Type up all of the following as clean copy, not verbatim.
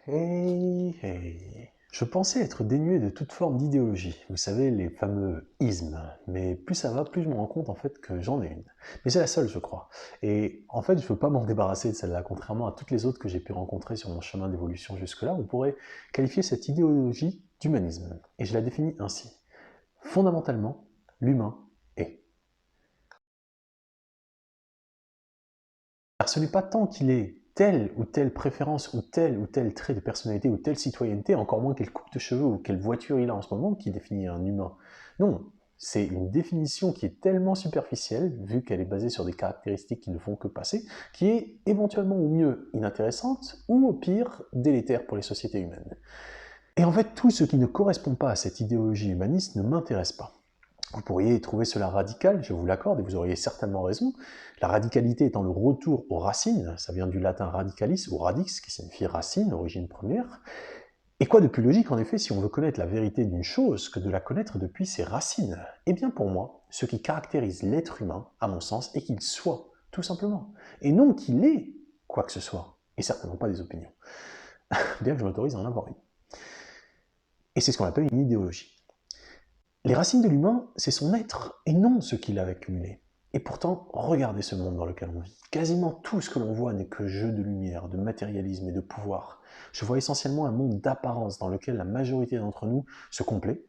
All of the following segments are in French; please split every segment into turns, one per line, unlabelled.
Hey, hey. Je pensais être dénué de toute forme d'idéologie, vous savez, les fameux ismes, mais plus ça va, plus je me rends compte en fait que j'en ai une. Mais c'est la seule, je crois. Et en fait, je veux pas m'en débarrasser de celle-là, contrairement à toutes les autres que j'ai pu rencontrer sur mon chemin d'évolution jusque-là. On pourrait qualifier cette idéologie d'humanisme. Et je la définis ainsi. Fondamentalement, l'humain est. Car ce n'est pas tant qu'il ait telle ou telle préférence ou tel trait de personnalité ou telle citoyenneté, encore moins quelle coupe de cheveux ou quelle voiture il a en ce moment, qui définit un humain. Non, c'est une définition qui est tellement superficielle, vu qu'elle est basée sur des caractéristiques qui ne font que passer, qui est éventuellement au mieux inintéressante ou au pire délétère pour les sociétés humaines. Et en fait, tout ce qui ne correspond pas à cette idéologie humaniste ne m'intéresse pas. Vous pourriez trouver cela radical, je vous l'accorde, et vous auriez certainement raison. La radicalité étant le retour aux racines, ça vient du latin radicalis ou radix, qui signifie racine, origine première. Et quoi de plus logique, en effet, si on veut connaître la vérité d'une chose, que de la connaître depuis ses racines? Eh bien pour moi, ce qui caractérise l'être humain, à mon sens, est qu'il soit, tout simplement. Et non qu'il ait quoi que ce soit, et certainement pas des opinions. Bien que je m'autorise à en avoir une. Et c'est ce qu'on appelle une idéologie. Les racines de l'humain, c'est son être, et non ce qu'il a accumulé. Et pourtant, regardez ce monde dans lequel on vit. Quasiment tout ce que l'on voit n'est que jeu de lumière, de matérialisme et de pouvoir. Je vois essentiellement un monde d'apparence dans lequel la majorité d'entre nous se complaît,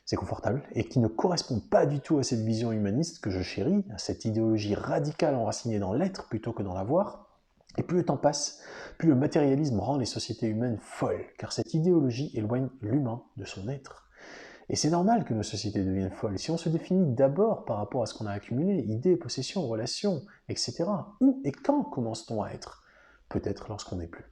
c'est confortable, et qui ne correspond pas du tout à cette vision humaniste que je chéris, à cette idéologie radicale enracinée dans l'être plutôt que dans l'avoir. Et plus le temps passe, plus le matérialisme rend les sociétés humaines folles, car cette idéologie éloigne l'humain de son être. Et c'est normal que nos sociétés deviennent folles. Si on se définit d'abord par rapport à ce qu'on a accumulé, idées, possessions, relations, etc., où et quand commence-t-on à être? Peut-être lorsqu'on n'est plus.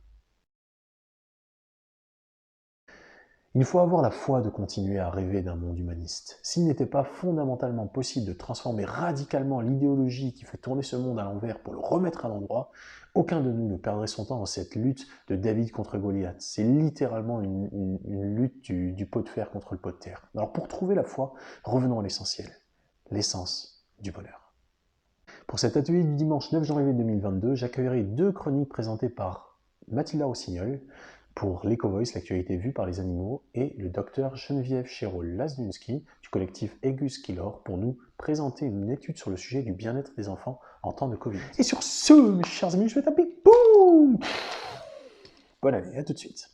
Il faut avoir la foi de continuer à rêver d'un monde humaniste. S'il n'était pas fondamentalement possible de transformer radicalement l'idéologie qui fait tourner ce monde à l'envers pour le remettre à l'endroit, aucun de nous ne perdrait son temps dans cette lutte de David contre Goliath. C'est littéralement une lutte du pot de fer contre le pot de terre. Alors pour trouver la foi, revenons à l'essentiel, l'essence du bonheur. Pour cet atelier du dimanche 9 janvier 2022, j'accueillerai deux chroniques présentées par Mathilda Rossignol pour l'Eco-Voice, l'actualité vue par les animaux, et le docteur Geneviève Chéreau-Lasdunski du collectif Egus Killor pour nous présenter une étude sur le sujet du bien-être des enfants en temps de Covid. Et sur ce, mes chers amis, je vais taper boum. Bonne année, à tout de suite.